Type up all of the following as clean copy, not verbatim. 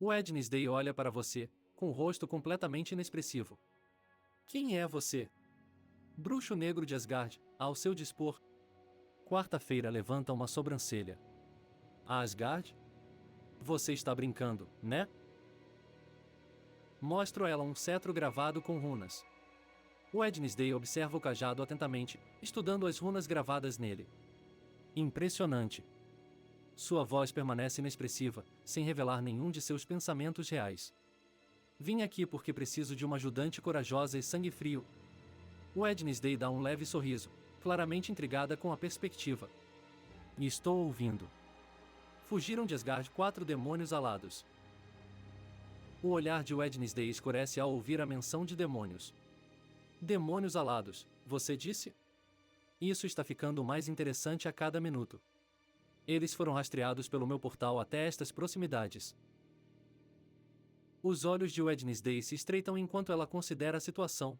O Wednesday olha para você, com o rosto completamente inexpressivo. Quem é você? Bruxo negro de Asgard, ao seu dispor. Quarta-feira levanta uma sobrancelha. Asgard? Você está brincando, né? Mostro a ela um cetro gravado com runas. Wednesday observa o cajado atentamente, estudando as runas gravadas nele. Impressionante. Sua voz permanece inexpressiva, sem revelar nenhum de seus pensamentos reais. Vim aqui porque preciso de uma ajudante corajosa e sangue frio. Wednesday dá um leve sorriso, claramente intrigada com a perspectiva. E estou ouvindo. Fugiram de Asgard 4 demônios alados. O olhar de Wednesday escurece ao ouvir a menção de demônios. Demônios alados, você disse? Isso está ficando mais interessante a cada minuto. Eles foram rastreados pelo meu portal até estas proximidades. Os olhos de Wednesday se estreitam enquanto ela considera a situação.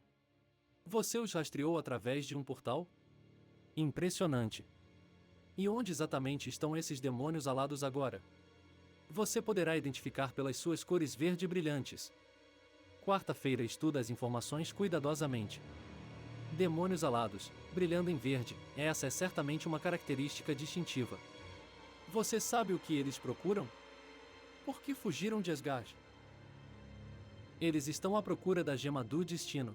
Você os rastreou através de um portal? Impressionante. E onde exatamente estão esses demônios alados agora? Você poderá identificar pelas suas cores verde brilhantes. Quarta-feira estuda as informações cuidadosamente. Demônios alados, brilhando em verde, essa é certamente uma característica distintiva. Você sabe o que eles procuram? Por que fugiram de Asgard? Eles estão à procura da gema do destino.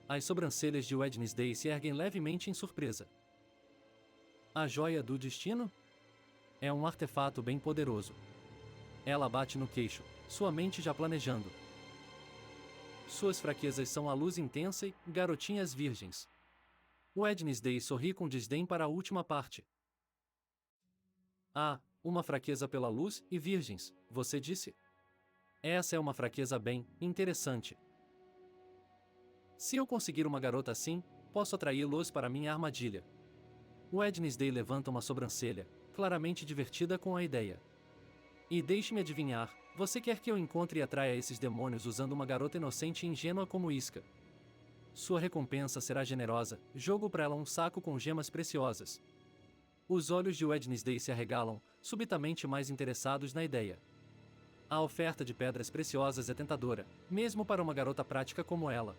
As sobrancelhas de Wednesday se erguem levemente em surpresa. A joia do destino? É um artefato bem poderoso. Ela bate no queixo, sua mente já planejando. Suas fraquezas são a luz intensa e garotinhas virgens. Wednesday sorri com desdém para a última parte. Ah, uma fraqueza pela luz e virgens, você disse? Essa é uma fraqueza bem interessante. Se eu conseguir uma garota assim, posso atraí-los para minha armadilha. Wednesday levanta uma sobrancelha, claramente divertida com a ideia. E deixe-me adivinhar, você quer que eu encontre e atraia esses demônios usando uma garota inocente e ingênua como Isca? Sua recompensa será generosa, jogo para ela um saco com gemas preciosas. Os olhos de Wednesday se arregalam, subitamente mais interessados na ideia. A oferta de pedras preciosas é tentadora, mesmo para uma garota prática como ela.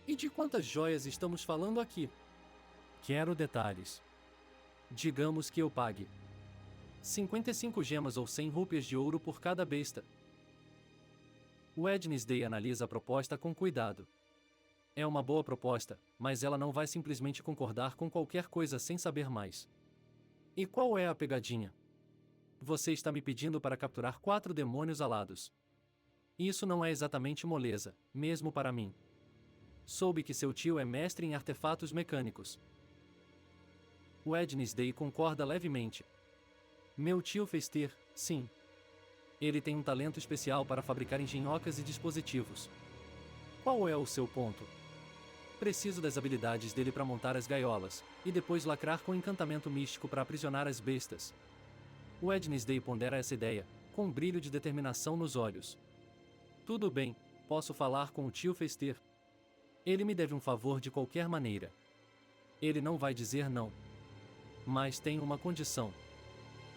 E de quantas joias estamos falando aqui? Quero detalhes. Digamos que eu pague 55 gemas ou 100 rúpias de ouro por cada besta. Wednesday analisa a proposta com cuidado. É uma boa proposta, mas ela não vai simplesmente concordar com qualquer coisa sem saber mais. E qual é a pegadinha? Você está me pedindo para capturar 4 demônios alados. Isso não é exatamente moleza, mesmo para mim. Soube que seu tio é mestre em artefatos mecânicos. Wednesday concorda levemente. Meu tio fez ter, sim. Ele tem um talento especial para fabricar engenhocas e dispositivos. Qual é o seu ponto? Preciso das habilidades dele para montar as gaiolas, e depois lacrar com encantamento místico para aprisionar as bestas. Wednesday pondera essa ideia, com um brilho de determinação nos olhos. Tudo bem, posso falar com o tio Fester. Ele me deve um favor de qualquer maneira. Ele não vai dizer não. Mas tem uma condição.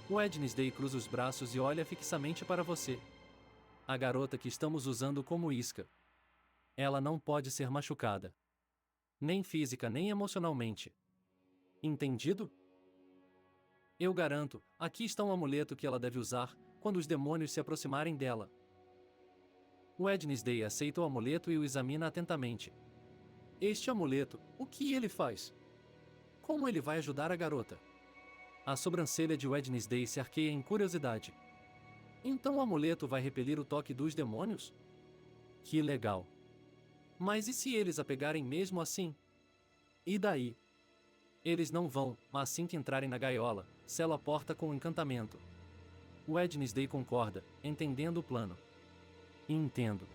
Wednesday cruza os braços e olha fixamente para você. A garota que estamos usando como isca. Ela não pode ser machucada. Nem física nem emocionalmente. Entendido? Eu garanto, aqui está um amuleto que ela deve usar, quando os demônios se aproximarem dela. Wednesday aceita o amuleto e o examina atentamente. Este amuleto, o que ele faz? Como ele vai ajudar a garota? A sobrancelha de Wednesday se arqueia em curiosidade. Então o amuleto vai repelir o toque dos demônios? Que legal! Mas e se eles a pegarem mesmo assim? E daí? Eles não vão, mas assim que entrarem na gaiola, sela a porta com um encantamento. Wednesday concorda, entendendo o plano. Entendo.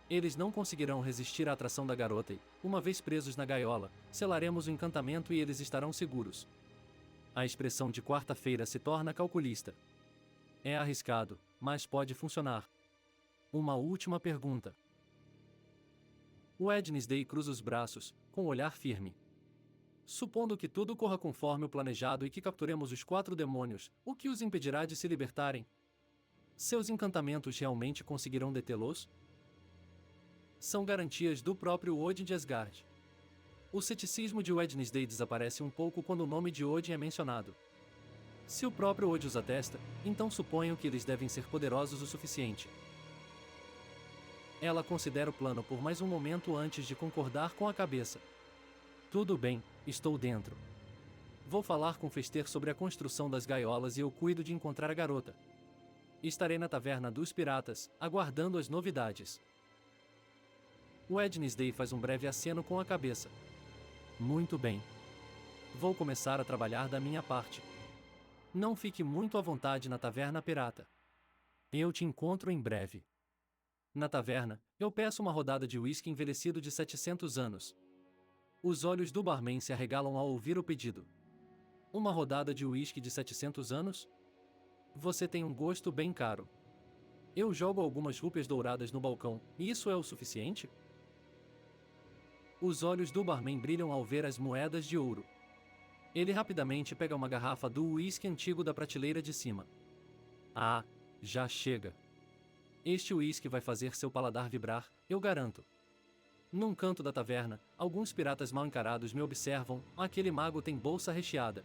Eles não conseguirão resistir à atração da garota e, uma vez presos na gaiola, selaremos o encantamento e eles estarão seguros. A expressão de quarta-feira se torna calculista. É arriscado, mas pode funcionar. Uma última pergunta. Wednesday cruza os braços, com o olhar firme. Supondo que tudo corra conforme o planejado e que capturemos os 4 demônios, o que os impedirá de se libertarem? Seus encantamentos realmente conseguirão detê-los? São garantias do próprio Odin de Asgard. O ceticismo de Wednesday desaparece um pouco quando o nome de Odin é mencionado. Se o próprio Odin os atesta, então suponho que eles devem ser poderosos o suficiente. Ela considera o plano por mais um momento antes de concordar com a cabeça. Tudo bem, estou dentro. Vou falar com Fester sobre a construção das gaiolas e eu cuido de encontrar a garota. Estarei na taverna dos piratas, aguardando as novidades. Wednesday faz um breve aceno com a cabeça. Muito bem. Vou começar a trabalhar da minha parte. Não fique muito à vontade na taverna pirata. Eu te encontro em breve. Na taverna, eu peço uma rodada de uísque envelhecido de 700 anos. Os olhos do barman se arregalam ao ouvir o pedido. Uma rodada de uísque de 700 anos? Você tem um gosto bem caro. Eu jogo algumas rúpias douradas no balcão, e isso é o suficiente? Os olhos do barman brilham ao ver as moedas de ouro. Ele rapidamente pega uma garrafa do uísque antigo da prateleira de cima. Ah, já chega. Este uísque vai fazer seu paladar vibrar, eu garanto. Num canto da taverna, alguns piratas mal encarados me observam, aquele mago tem bolsa recheada.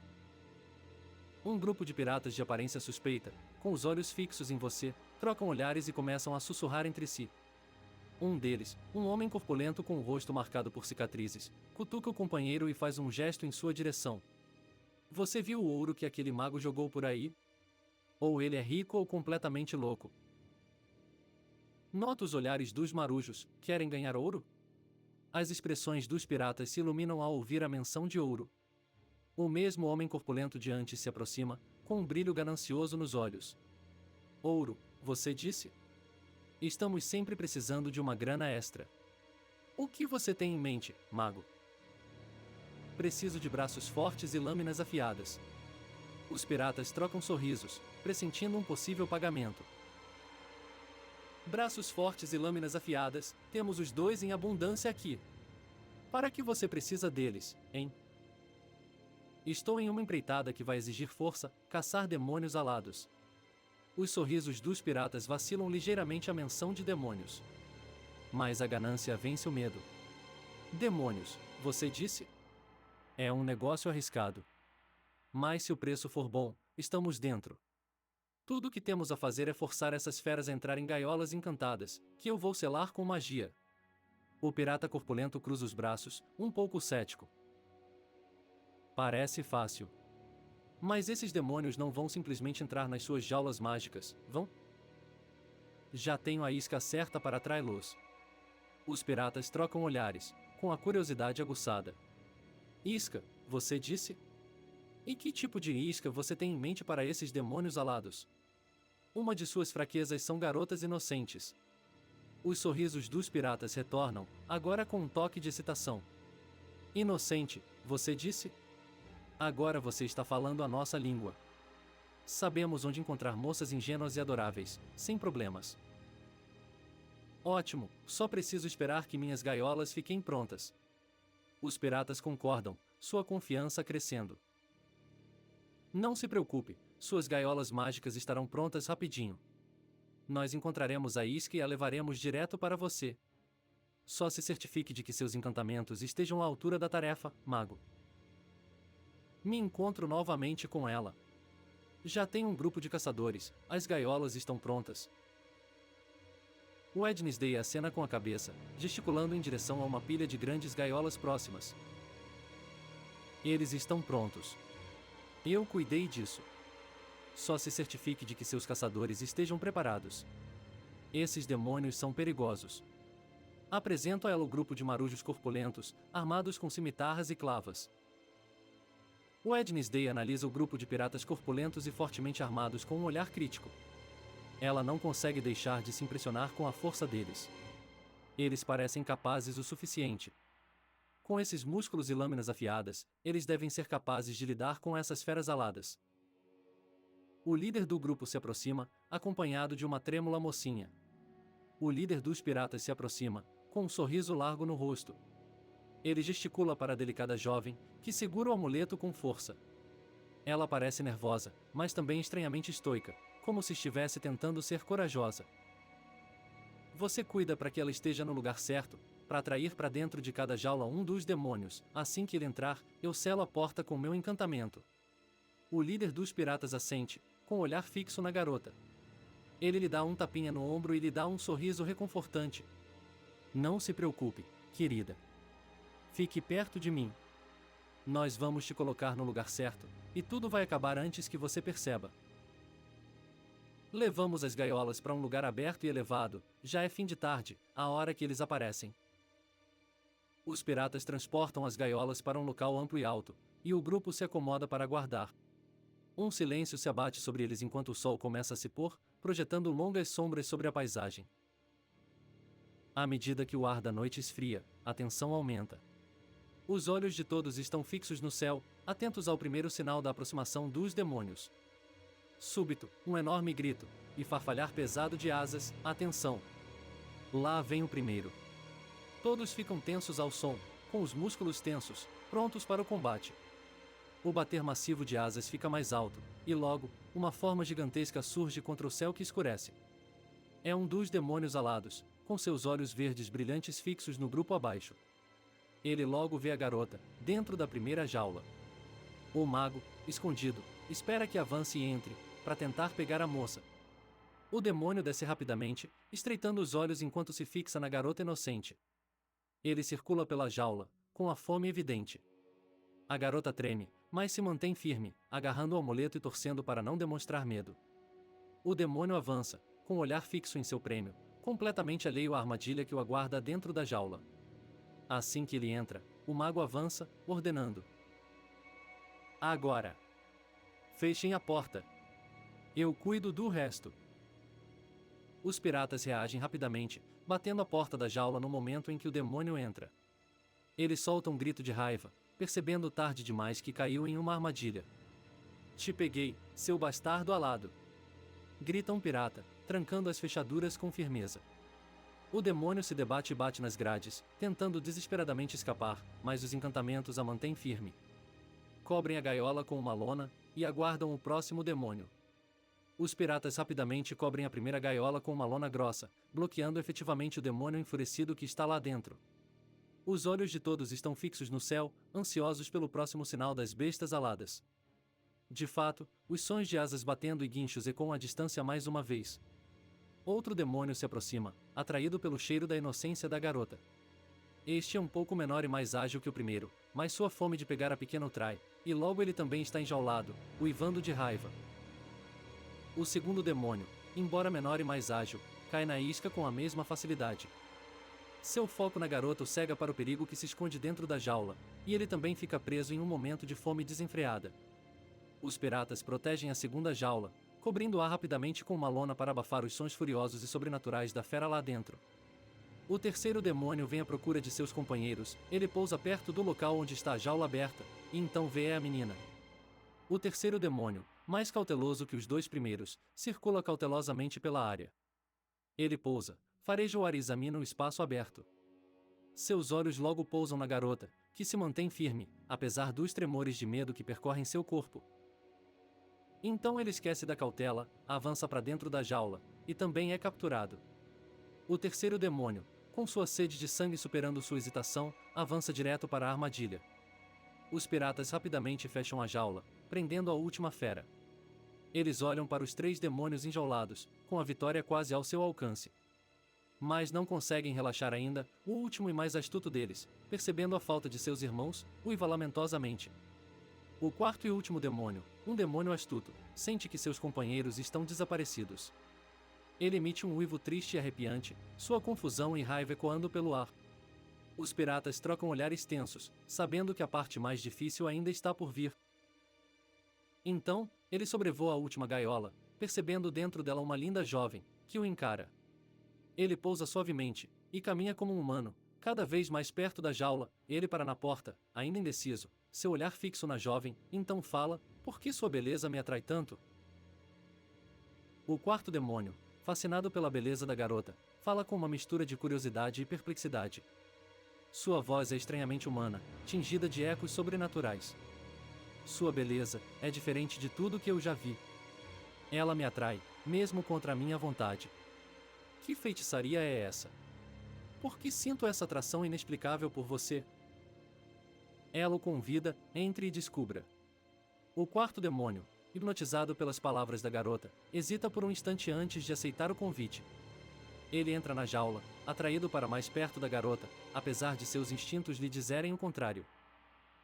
Um grupo de piratas de aparência suspeita, com os olhos fixos em você, trocam olhares e começam a sussurrar entre si. Um deles, um homem corpulento com o rosto marcado por cicatrizes, cutuca o companheiro e faz um gesto em sua direção. Você viu o ouro que aquele mago jogou por aí? Ou ele é rico ou completamente louco. Nota os olhares dos marujos, querem ganhar ouro? As expressões dos piratas se iluminam ao ouvir a menção de ouro. O mesmo homem corpulento de antes se aproxima, com um brilho ganancioso nos olhos. Ouro, você disse? Estamos sempre precisando de uma grana extra. O que você tem em mente, mago? Preciso de braços fortes e lâminas afiadas. Os piratas trocam sorrisos, pressentindo um possível pagamento. Braços fortes e lâminas afiadas, temos os dois em abundância aqui. Para que você precisa deles, hein? Estou em uma empreitada que vai exigir força, caçar demônios alados. Os sorrisos dos piratas vacilam ligeiramente à menção de demônios. Mas a ganância vence o medo. Demônios, você disse? É um negócio arriscado. Mas se o preço for bom, estamos dentro. Tudo o que temos a fazer é forçar essas feras a entrar em gaiolas encantadas, que eu vou selar com magia. O pirata corpulento cruza os braços, um pouco cético. Parece fácil. Mas esses demônios não vão simplesmente entrar nas suas jaulas mágicas, vão? Já tenho a isca certa para atraí-los. Os piratas trocam olhares, com a curiosidade aguçada. Isca, você disse? E que tipo de isca você tem em mente para esses demônios alados? Uma de suas fraquezas são garotas inocentes. Os sorrisos dos piratas retornam, agora com um toque de excitação. Inocente, você disse? Agora você está falando a nossa língua. Sabemos onde encontrar moças ingênuas e adoráveis, sem problemas. Ótimo, só preciso esperar que minhas gaiolas fiquem prontas. Os piratas concordam, sua confiança crescendo. Não se preocupe, suas gaiolas mágicas estarão prontas rapidinho. Nós encontraremos a isca e a levaremos direto para você. Só se certifique de que seus encantamentos estejam à altura da tarefa, mago. Me encontro novamente com ela. Já tem um grupo de caçadores, as gaiolas estão prontas. Wednesday acena com a cabeça, gesticulando em direção a uma pilha de grandes gaiolas próximas. Eles estão prontos. Eu cuidei disso. Só se certifique de que seus caçadores estejam preparados. Esses demônios são perigosos. Apresento a ela o grupo de marujos corpulentos, armados com cimitarras e clavas. Wednesday analisa o grupo de piratas corpulentos e fortemente armados com um olhar crítico. Ela não consegue deixar de se impressionar com a força deles. Eles parecem capazes o suficiente. Com esses músculos e lâminas afiadas, eles devem ser capazes de lidar com essas feras aladas. O líder do grupo se aproxima, acompanhado de uma trêmula mocinha. O líder dos piratas se aproxima, com um sorriso largo no rosto. Ele gesticula para a delicada jovem, que segura o amuleto com força. Ela parece nervosa, mas também estranhamente estoica, como se estivesse tentando ser corajosa. Você cuida para que ela esteja no lugar certo, para atrair para dentro de cada jaula um dos demônios. Assim que ele entrar, eu selo a porta com meu encantamento. O líder dos piratas assente, com o olhar fixo na garota. Ele lhe dá um tapinha no ombro e lhe dá um sorriso reconfortante. Não se preocupe, querida. Fique perto de mim. Nós vamos te colocar no lugar certo, e tudo vai acabar antes que você perceba. Levamos as gaiolas para um lugar aberto e elevado. Já é fim de tarde, a hora que eles aparecem. Os piratas transportam as gaiolas para um local amplo e alto, e o grupo se acomoda para aguardar. Um silêncio se abate sobre eles enquanto o sol começa a se pôr, projetando longas sombras sobre a paisagem. À medida que o ar da noite esfria, a tensão aumenta. Os olhos de todos estão fixos no céu, atentos ao primeiro sinal da aproximação dos demônios. Súbito, um enorme grito, e farfalhar pesado de asas. Atenção! Lá vem o primeiro. Todos ficam tensos ao som, com os músculos tensos, prontos para o combate. O bater massivo de asas fica mais alto, e logo, uma forma gigantesca surge contra o céu que escurece. É um dos demônios alados, com seus olhos verdes brilhantes fixos no grupo abaixo. Ele logo vê a garota, dentro da primeira jaula. O mago, escondido, espera que avance e entre, para tentar pegar a moça. O demônio desce rapidamente, estreitando os olhos enquanto se fixa na garota inocente. Ele circula pela jaula, com a fome evidente. A garota treme, mas se mantém firme, agarrando o amuleto e torcendo para não demonstrar medo. O demônio avança, com o olhar fixo em seu prêmio, completamente alheio à armadilha que o aguarda dentro da jaula. Assim que ele entra, o mago avança, ordenando: agora! Fechem a porta. Eu cuido do resto. Os piratas reagem rapidamente, batendo a porta da jaula no momento em que o demônio entra. Ele solta um grito de raiva, percebendo tarde demais que caiu em uma armadilha. Te peguei, seu bastardo alado! Grita um pirata, trancando as fechaduras com firmeza. O demônio se debate e bate nas grades, tentando desesperadamente escapar, mas os encantamentos a mantêm firme. Cobrem a gaiola com uma lona, e aguardam o próximo demônio. Os piratas rapidamente cobrem a primeira gaiola com uma lona grossa, bloqueando efetivamente o demônio enfurecido que está lá dentro. Os olhos de todos estão fixos no céu, ansiosos pelo próximo sinal das bestas aladas. De fato, os sons de asas batendo e guinchos ecoam à distância mais uma vez. Outro demônio se aproxima, atraído pelo cheiro da inocência da garota. Este é um pouco menor e mais ágil que o primeiro, mas sua fome de pegar a pequena o trai, e logo ele também está enjaulado, uivando de raiva. O segundo demônio, embora menor e mais ágil, cai na isca com a mesma facilidade. Seu foco na garota o cega para o perigo que se esconde dentro da jaula, e ele também fica preso em um momento de fome desenfreada. Os piratas protegem a segunda jaula, cobrindo o ar rapidamente com uma lona para abafar os sons furiosos e sobrenaturais da fera lá dentro. O terceiro demônio vem à procura de seus companheiros. Ele pousa perto do local onde está a jaula aberta, e então vê a menina. O terceiro demônio, mais cauteloso que os dois primeiros, circula cautelosamente pela área. Ele pousa, fareja o ar e examina o espaço aberto. Seus olhos logo pousam na garota, que se mantém firme, apesar dos tremores de medo que percorrem seu corpo. Então ele esquece da cautela, avança para dentro da jaula, e também é capturado. O terceiro demônio, com sua sede de sangue superando sua hesitação, avança direto para a armadilha. Os piratas rapidamente fecham a jaula, prendendo a última fera. Eles olham para os três demônios enjaulados, com a vitória quase ao seu alcance. Mas não conseguem relaxar ainda. O último e mais astuto deles, percebendo a falta de seus irmãos, uiva lamentosamente. O quarto e último demônio, um demônio astuto, sente que seus companheiros estão desaparecidos. Ele emite um uivo triste e arrepiante, sua confusão e raiva ecoando pelo ar. Os piratas trocam olhares tensos, sabendo que a parte mais difícil ainda está por vir. Então, ele sobrevoa a última gaiola, percebendo dentro dela uma linda jovem, que o encara. Ele pousa suavemente, e caminha como um humano, cada vez mais perto da jaula. Ele para na porta, ainda indeciso, seu olhar fixo na jovem, então fala: por que sua beleza me atrai tanto? O quarto demônio, fascinado pela beleza da garota, fala com uma mistura de curiosidade e perplexidade. Sua voz é estranhamente humana, tingida de ecos sobrenaturais. Sua beleza é diferente de tudo que eu já vi. Ela me atrai, mesmo contra a minha vontade. Que feitiçaria é essa? Por que sinto essa atração inexplicável por você? Ela o convida, entre e descubra. O quarto demônio, hipnotizado pelas palavras da garota, hesita por um instante antes de aceitar o convite. Ele entra na jaula, atraído para mais perto da garota, apesar de seus instintos lhe dizerem o contrário.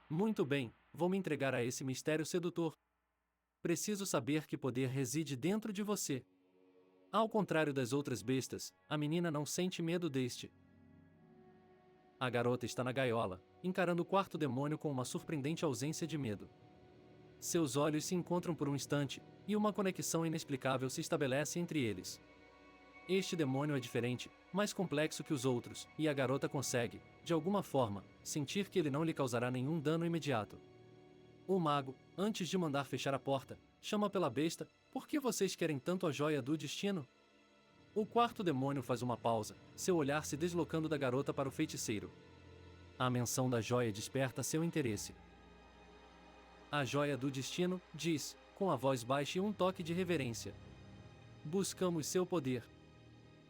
Muito bem, vou me entregar a esse mistério sedutor. Preciso saber que poder reside dentro de você. Ao contrário das outras bestas, a menina não sente medo deste. A garota está na gaiola, encarando o quarto demônio com uma surpreendente ausência de medo. Seus olhos se encontram por um instante, e uma conexão inexplicável se estabelece entre eles. Este demônio é diferente, mais complexo que os outros, e a garota consegue, de alguma forma, sentir que ele não lhe causará nenhum dano imediato. O mago, antes de mandar fechar a porta, chama pela besta: por que vocês querem tanto a joia do destino? O quarto demônio faz uma pausa, seu olhar se deslocando da garota para o feiticeiro. A menção da joia desperta seu interesse. A joia do destino, diz, com a voz baixa e um toque de reverência. Buscamos seu poder.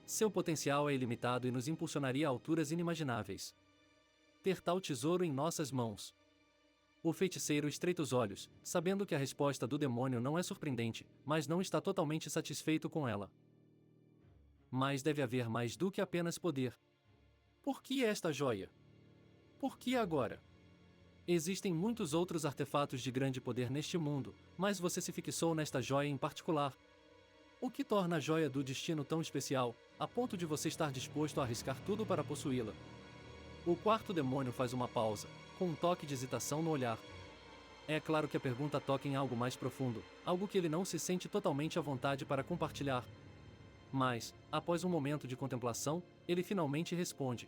Seu potencial é ilimitado e nos impulsionaria a alturas inimagináveis. Ter tal tesouro em nossas mãos. O feiticeiro estreita os olhos, sabendo que a resposta do demônio não é surpreendente, mas não está totalmente satisfeito com ela. Mas deve haver mais do que apenas poder. Por que esta joia? Por que agora? Existem muitos outros artefatos de grande poder neste mundo, mas você se fixou nesta joia em particular. O que torna a joia do destino tão especial, a ponto de você estar disposto a arriscar tudo para possuí-la? O quarto demônio faz uma pausa, com um toque de hesitação no olhar. É claro que a pergunta toca em algo mais profundo, algo que ele não se sente totalmente à vontade para compartilhar. Mas, após um momento de contemplação, ele finalmente responde.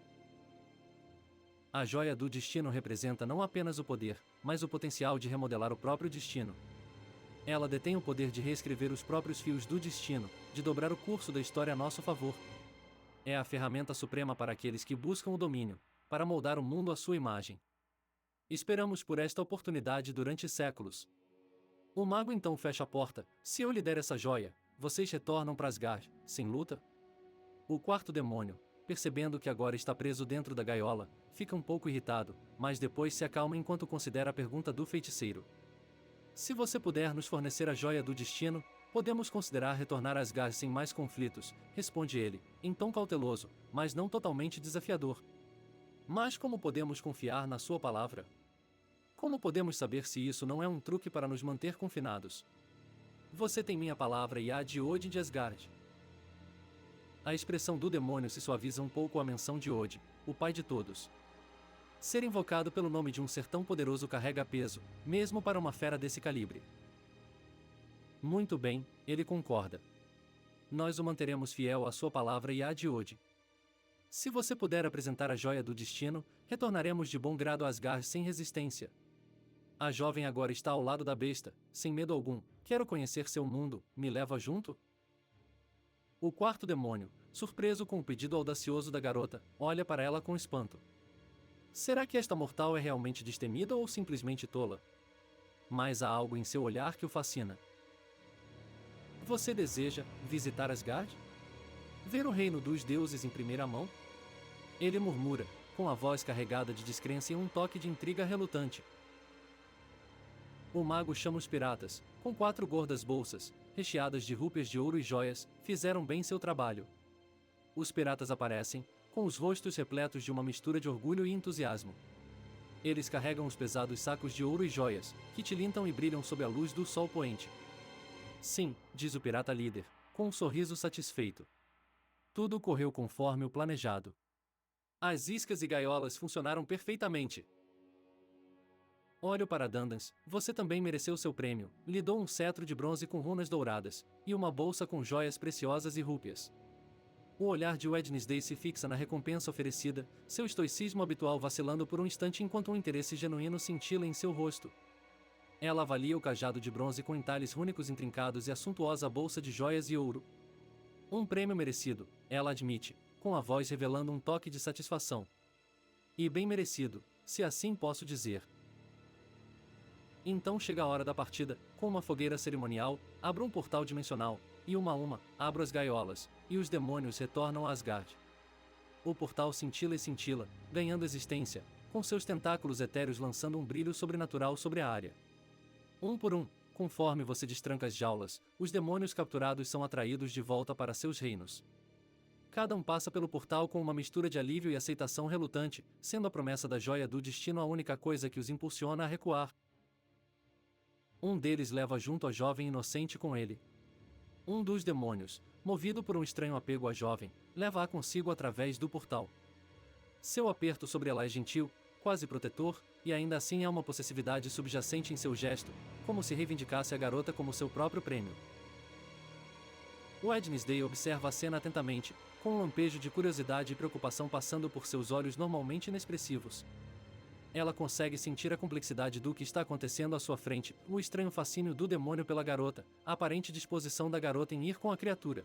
A joia do destino representa não apenas o poder, mas o potencial de remodelar o próprio destino. Ela detém o poder de reescrever os próprios fios do destino, de dobrar o curso da história a nosso favor. É a ferramenta suprema para aqueles que buscam o domínio, para moldar o mundo à sua imagem. Esperamos por esta oportunidade durante séculos. O mago então fecha a porta: se eu lhe der essa joia, vocês retornam para Asgard, sem luta? O quarto demônio, percebendo que agora está preso dentro da gaiola, fica um pouco irritado, mas depois se acalma enquanto considera a pergunta do feiticeiro. Se você puder nos fornecer a joia do destino, podemos considerar retornar a Asgard sem mais conflitos, responde ele, em tom cauteloso, mas não totalmente desafiador. Mas como podemos confiar na sua palavra? Como podemos saber se isso não é um truque para nos manter confinados? Você tem minha palavra e a de Odin de Asgard. A expressão do demônio se suaviza um pouco à menção de Odin, o pai de todos. Ser invocado pelo nome de um ser tão poderoso carrega peso, mesmo para uma fera desse calibre. Muito bem, ele concorda. Nós o manteremos fiel à sua palavra e à de Odin. Se você puder apresentar a joia do destino, retornaremos de bom grado a Asgard sem resistência. A jovem agora está ao lado da besta, sem medo algum. Quero conhecer seu mundo, me leva junto? O quarto demônio, surpreso com o pedido audacioso da garota, olha para ela com espanto. Será que esta mortal é realmente destemida ou simplesmente tola? Mas há algo em seu olhar que o fascina. Você deseja visitar Asgard? Ver o reino dos deuses em primeira mão? Ele murmura, com a voz carregada de descrença e um toque de intriga relutante. O mago chama os piratas, com 4 gordas bolsas, recheadas de rúpias de ouro e joias, fizeram bem seu trabalho. Os piratas aparecem, com os rostos repletos de uma mistura de orgulho e entusiasmo. Eles carregam os pesados sacos de ouro e joias, que tilintam e brilham sob a luz do sol poente. Sim, diz o pirata líder, com um sorriso satisfeito. Tudo correu conforme o planejado. As iscas e gaiolas funcionaram perfeitamente. Olho para Dandans, você também mereceu seu prêmio. Lhe dou um cetro de bronze com runas douradas, e uma bolsa com joias preciosas e rúpias. O olhar de Wednesday se fixa na recompensa oferecida, seu estoicismo habitual vacilando por um instante enquanto um interesse genuíno cintila em seu rosto. Ela avalia o cajado de bronze com entalhes rúnicos intrincados e a suntuosa bolsa de joias e ouro. Um prêmio merecido, ela admite, com a voz revelando um toque de satisfação. E bem merecido, se assim posso dizer. Então chega a hora da partida, com uma fogueira cerimonial, abra um portal dimensional, e uma a uma, abro as gaiolas, e os demônios retornam a Asgard. O portal cintila e cintila, ganhando existência, com seus tentáculos etéreos lançando um brilho sobrenatural sobre a área. Um por um, conforme você destranca as jaulas, os demônios capturados são atraídos de volta para seus reinos. Cada um passa pelo portal com uma mistura de alívio e aceitação relutante, sendo a promessa da joia do destino a única coisa que os impulsiona a recuar. Um deles leva junto a jovem inocente com ele. Um dos demônios, movido por um estranho apego à jovem, leva-a consigo através do portal. Seu aperto sobre ela é gentil, quase protetor, e ainda assim há uma possessividade subjacente em seu gesto, como se reivindicasse a garota como seu próprio prêmio. Wednesday observa a cena atentamente, com um lampejo de curiosidade e preocupação passando por seus olhos normalmente inexpressivos. Ela consegue sentir a complexidade do que está acontecendo à sua frente, o estranho fascínio do demônio pela garota, a aparente disposição da garota em ir com a criatura.